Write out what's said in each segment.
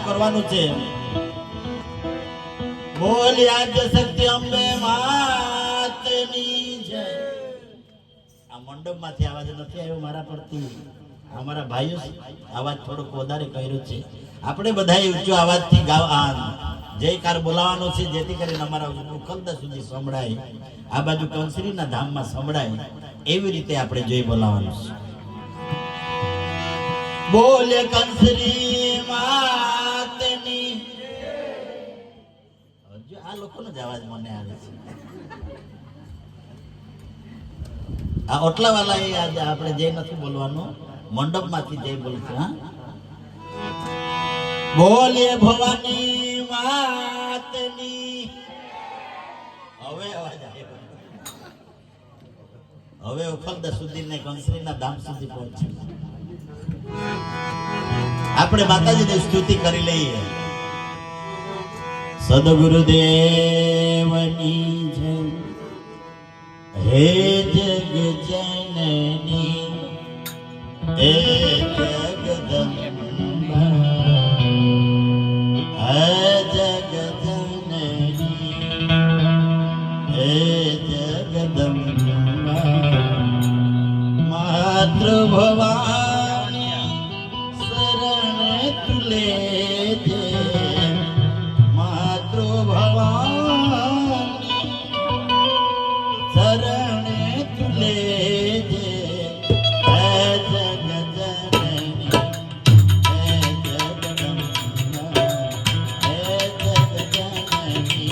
કરવાનું છે. બોલ આદ્ય શક્તિ અંબે માતની જય. આ મંડપમાંથી અવાજ નથી આવ્યો મારા પરથી. અમારા ભાઈઓ અવાજ થોડોક વધારે કર્યો છે. આપણે બધાએ ઊંચો અવાજથી જયકાર બોલાવવાનો છે, જેથી કરીને અમારા ઉખલદા સુધી સંભળાય, આ બાજુ કંસરીના ધામમાં સંભળાય. એવી રીતે આપણે જય બોલાવવાનું છે. બોલે કંસરી માતની. આ લોકોનો જ અવાજ મને આવે છે. આ ઓટલા વાલા એ આજે આપણે જય નથી બોલવાનું, મંડપમાંથી જય બોલશું. હા, બોલે ભવાની માતની. હવે અવાજ આવ્યો. હવે ઉખલદા સુધી ને કંસરીના ધામ સુધી પહોંચ્યું. આપણે માતાજીની સ્તુતિ કરી લઈએ. સદગુરુદેવની જય. હે જગ જનની હે જગદંબા, હે જગજનની હે જગદંબા, માતૃભવાની શરણ તુલે જે. માતૃભવાની શરણ તુલે જે. હે જગજનની હે જગદંબા, હે જગજનની.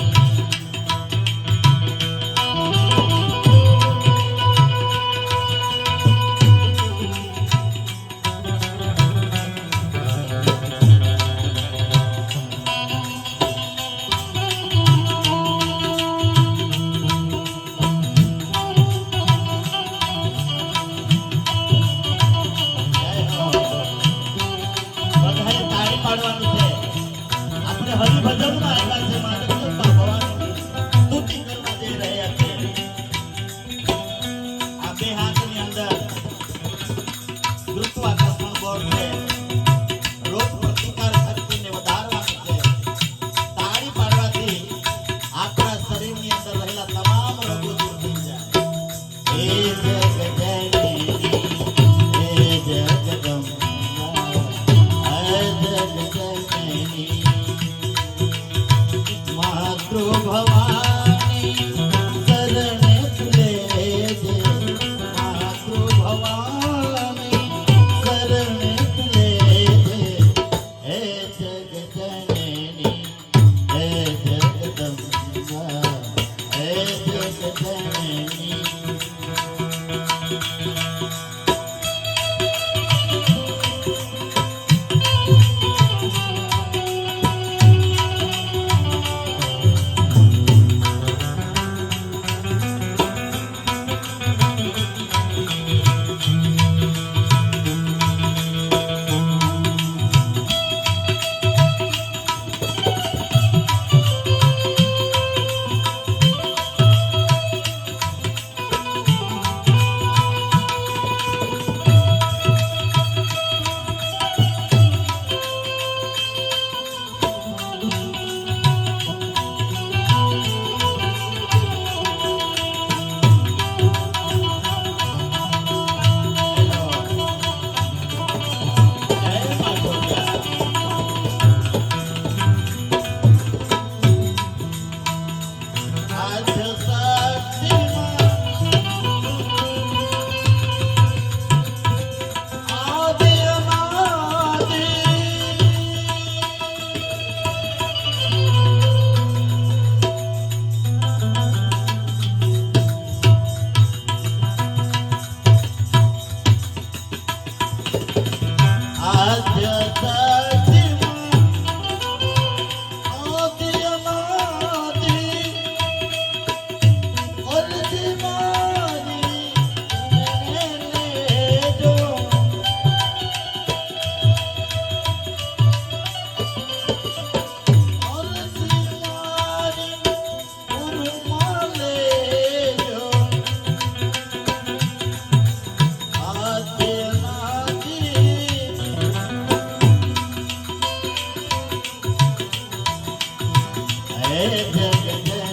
જગદંબા,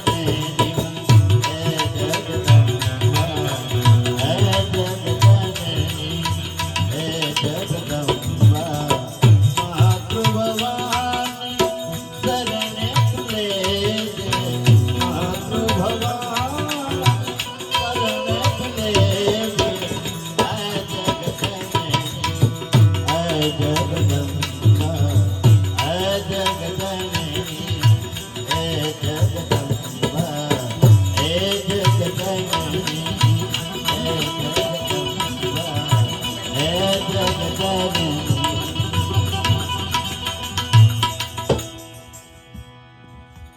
હે જગદંબા, હે જગદંબા.